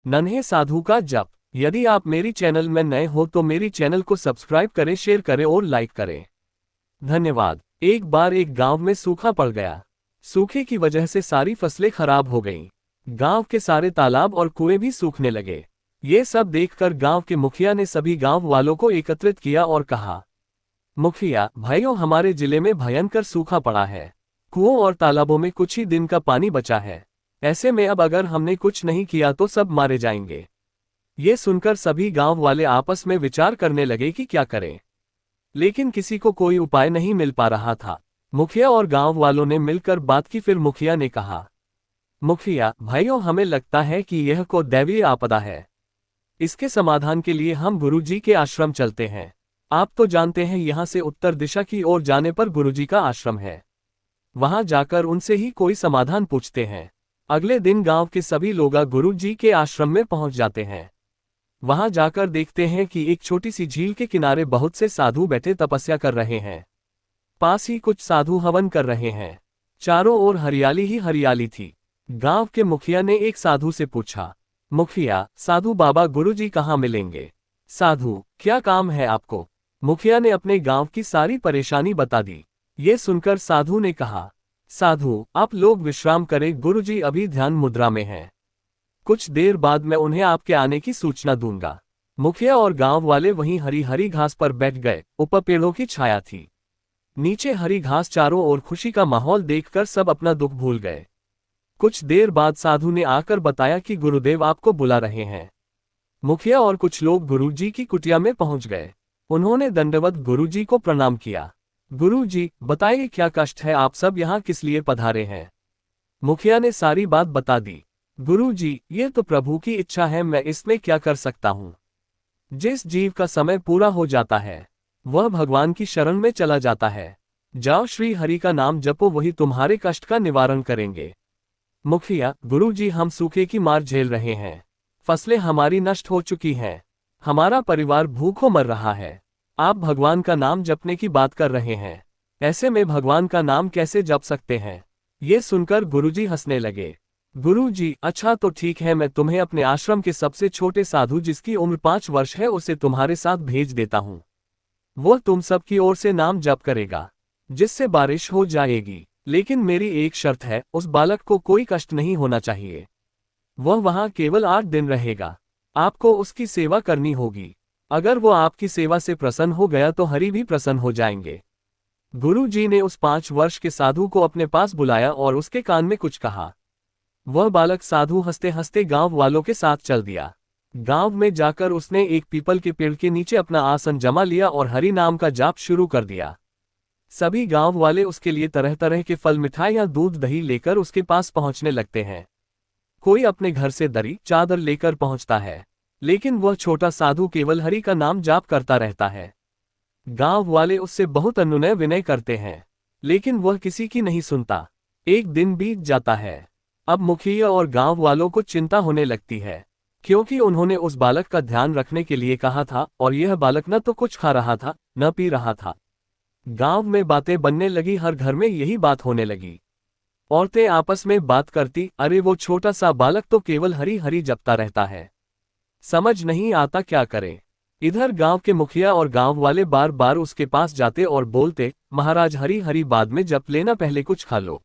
नन्हे साधु का जप। यदि आप मेरी चैनल में नए हो तो मेरी चैनल को सब्सक्राइब करें, शेयर करें और लाइक करें। धन्यवाद। एक बार एक गांव में सूखा पड़ गया। सूखे की वजह से सारी फसलें खराब हो गईं। गांव के सारे तालाब और कुएं भी सूखने लगे। ये सब देखकर गांव के मुखिया ने सभी गांव वालों को एकत्रित किया और कहा, मुखिया भाइयों, हमारे जिले में भयंकर सूखा पड़ा है। कुओं और तालाबों में कुछ ही दिन का पानी बचा है। ऐसे में अब अगर हमने कुछ नहीं किया तो सब मारे जाएंगे। ये सुनकर सभी गांव वाले आपस में विचार करने लगे कि क्या करें, लेकिन किसी को कोई उपाय नहीं मिल पा रहा था। मुखिया और गांव वालों ने मिलकर बात की। फिर मुखिया ने कहा, मुखिया भाइयों, हमें लगता है कि यह कोई दैवीय आपदा है। इसके समाधान के लिए हम गुरुजी के आश्रम चलते हैं। आप तो जानते हैं यहाँ से उत्तर दिशा की ओर जाने पर गुरुजी का आश्रम है। वहां जाकर उनसे ही कोई समाधान पूछते हैं। अगले दिन गांव के सभी लोग गुरुजी के आश्रम में पहुंच जाते हैं। वहां जाकर देखते हैं कि एक छोटी सी झील के किनारे बहुत से साधु बैठे तपस्या कर रहे हैं। पास ही कुछ साधु हवन कर रहे हैं। चारों ओर हरियाली ही हरियाली थी। गांव के मुखिया ने एक साधु से पूछा, मुखिया साधु बाबा गुरुजी कहाँ मिलेंगे? साधु, क्या काम है आपको? मुखिया ने अपने गांव की सारी परेशानी बता दी। ये सुनकर साधु ने कहा, साधु आप लोग विश्राम करें, गुरुजी अभी ध्यान मुद्रा में हैं। कुछ देर बाद मैं उन्हें आपके आने की सूचना दूंगा। मुखिया और गांव वाले वहीं हरी हरी घास पर बैठ गए। ऊपर पेड़ों की छाया थी, नीचे हरी घास, चारों ओर खुशी का माहौल देखकर सब अपना दुख भूल गए। कुछ देर बाद साधु ने आकर बताया कि गुरुदेव आपको बुला रहे हैं। मुखिया और कुछ लोग गुरुजी की कुटिया में पहुंच गए। उन्होंने दंडवत गुरुजी को प्रणाम किया। गुरुजी बताइए, क्या कष्ट है? आप सब यहाँ किस लिए पधारे हैं? मुखिया ने सारी बात बता दी। गुरुजी, ये तो प्रभु की इच्छा है, मैं इसमें क्या कर सकता हूँ। जिस जीव का समय पूरा हो जाता है वह भगवान की शरण में चला जाता है। जाओ श्री हरि का नाम जपो, वही तुम्हारे कष्ट का निवारण करेंगे। मुखिया, गुरुजी हम सूखे की मार झेल रहे हैं। फसलें हमारी नष्ट हो चुकी हैं। हमारा परिवार भूखों मर रहा है। आप भगवान का नाम जपने की बात कर रहे हैं। ऐसे में भगवान का नाम कैसे जप सकते हैं? ये सुनकर गुरुजी हंसने लगे। गुरुजी, अच्छा तो ठीक है, मैं तुम्हें अपने आश्रम के सबसे छोटे साधु जिसकी उम्र 5 वर्ष है उसे तुम्हारे साथ भेज देता हूँ। वो तुम सब की ओर से नाम जप करेगा, जिससे बारिश हो जाएगी। लेकिन मेरी एक शर्त है, उस बालक को कोई कष्ट नहीं होना चाहिए। वह वहां केवल 8 दिन रहेगा। आपको उसकी सेवा करनी होगी। अगर वो आपकी सेवा से प्रसन्न हो गया तो हरि भी प्रसन्न हो जाएंगे। गुरुजी ने उस 5 वर्ष के साधु को अपने पास बुलाया और उसके कान में कुछ कहा। वह बालक साधु हंसते हंसते गांव वालों के साथ चल दिया। गांव में जाकर उसने एक पीपल के पेड़ के नीचे अपना आसन जमा लिया और हरि नाम का जाप शुरू कर दिया। सभी गांव वाले उसके लिए तरह तरह के फल, मिठाइयां, दूध, दही लेकर उसके पास पहुंचने लगते हैं। कोई अपने घर से दरी चादर लेकर पहुंचता है, लेकिन वह छोटा साधु केवल हरि का नाम जाप करता रहता है। गांव वाले उससे बहुत अनुनय विनय करते हैं, लेकिन वह किसी की नहीं सुनता। एक दिन बीत जाता है। अब मुखिया और गांव वालों को चिंता होने लगती है, क्योंकि उन्होंने उस बालक का ध्यान रखने के लिए कहा था और यह बालक न तो कुछ खा रहा था न पी रहा था। गांव में बातें बनने लगी, हर घर में यही बात होने लगी। औरतें आपस में बात करती, अरे वो छोटा सा बालक तो केवल हरि हरि जपता रहता है, समझ नहीं आता क्या करे। इधर गांव के मुखिया और गांव वाले बार बार उसके पास जाते और बोलते, महाराज हरि हरि बाद में जप लेना, पहले कुछ खा लो।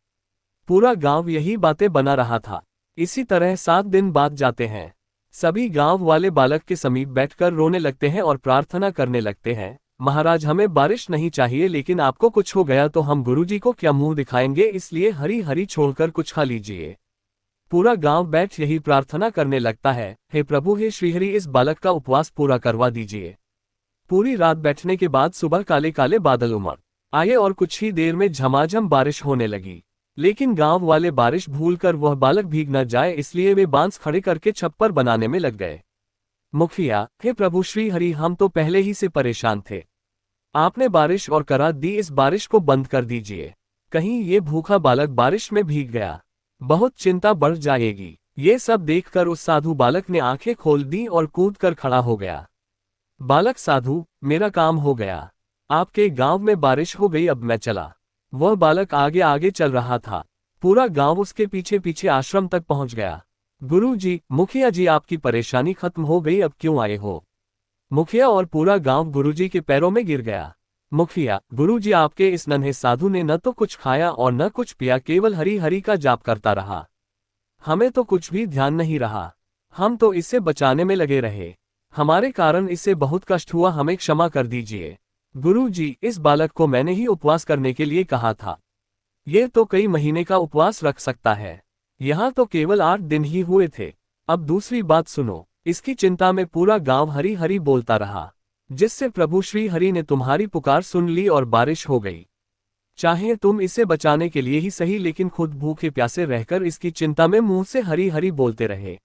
पूरा गांव यही बातें बना रहा था। इसी तरह 7 दिन बाद जाते हैं। सभी गांव वाले बालक के समीप बैठकर रोने लगते हैं और प्रार्थना करने लगते हैं, महाराज हमें बारिश नहीं चाहिए, लेकिन आपको कुछ हो गया तो हम गुरुजी को क्या मुंह दिखाएंगे, इसलिए हरि हरि छोड़कर कुछ खा लीजिए। पूरा गांव बैठ यही प्रार्थना करने लगता है, हे प्रभु, हे श्रीहरि, इस बालक का उपवास पूरा करवा दीजिए। पूरी रात बैठने के बाद सुबह काले काले बादल उमड़ आए और कुछ ही देर में झमाझम बारिश होने लगी। लेकिन गांव वाले बारिश भूलकर वह बालक भीग न जाए इसलिए वे बांस खड़े करके छप्पर बनाने में लग गए। मुखिया, हे प्रभु श्री हरि, हम तो पहले ही से परेशान थे। आपने बारिश और करा दी, इस बारिश को बंद कर दीजिए। कहीं ये भूखा बालक बारिश में भीग गया, बहुत चिंता बढ़ जाएगी। ये सब देखकर उस साधु बालक ने आंखें खोल दी और कूदकर खड़ा हो गया। बालक साधु, मेरा काम हो गया। आपके गांव में बारिश हो गई, अब मैं चला। वह बालक आगे आगे चल रहा था। पूरा गांव उसके पीछे पीछे आश्रम तक पहुंच गया। गुरुजी, मुखिया जी आपकी परेशानी खत्म हो गई, अब क्यों आए हो? मुखिया और पूरा गांव गुरुजी के पैरों में गिर गया। मुखिया, गुरुजी आपके इस नन्हे साधु ने न तो कुछ खाया और न कुछ पिया, केवल हरि हरि का जाप करता रहा। हमें तो कुछ भी ध्यान नहीं रहा। हम तो इसे बचाने में लगे रहे। हमारे कारण इसे बहुत कष्ट हुआ, हमें क्षमा कर दीजिए। गुरुजी, इस बालक को मैंने ही उपवास करने के लिए कहा था। ये तो कई महीने का उपवास रख सकता है। यहाँ तो केवल 8 दिन ही हुए थे। अब दूसरी बात सुनो। इसकी चिंता में पूरा गांव हरि हरि बोलता रहा, जिससे प्रभु श्री हरि ने तुम्हारी पुकार सुन ली और बारिश हो गई। चाहे तुम इसे बचाने के लिए ही सही, लेकिन खुद भूखे प्यासे रहकर इसकी चिंता में मुंह से हरि हरि बोलते रहे।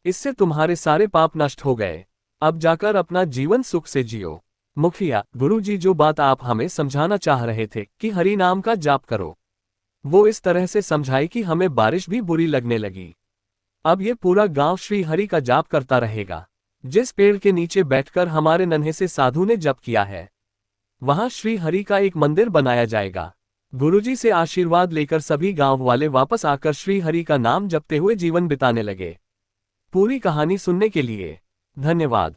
इससे तुम्हारे सारे पाप नष्ट हो गए। अब जाकर अपना जीवन सुख से जियो। मुखिया, गुरुजी जो बात आप हमें समझाना चाह रहे थे कि हरि नाम का जाप करो, वो इस तरह से समझाई कि हमें बारिश भी बुरी लगने लगी। अब ये पूरा गांव श्री हरि का जाप करता रहेगा। जिस पेड़ के नीचे बैठकर हमारे नन्हे से साधु ने जप किया है, वहां श्री हरि का एक मंदिर बनाया जाएगा। गुरुजी से आशीर्वाद लेकर सभी गांव वाले वापस आकर श्री हरि का नाम जपते हुए जीवन बिताने लगे। पूरी कहानी सुनने के लिए धन्यवाद।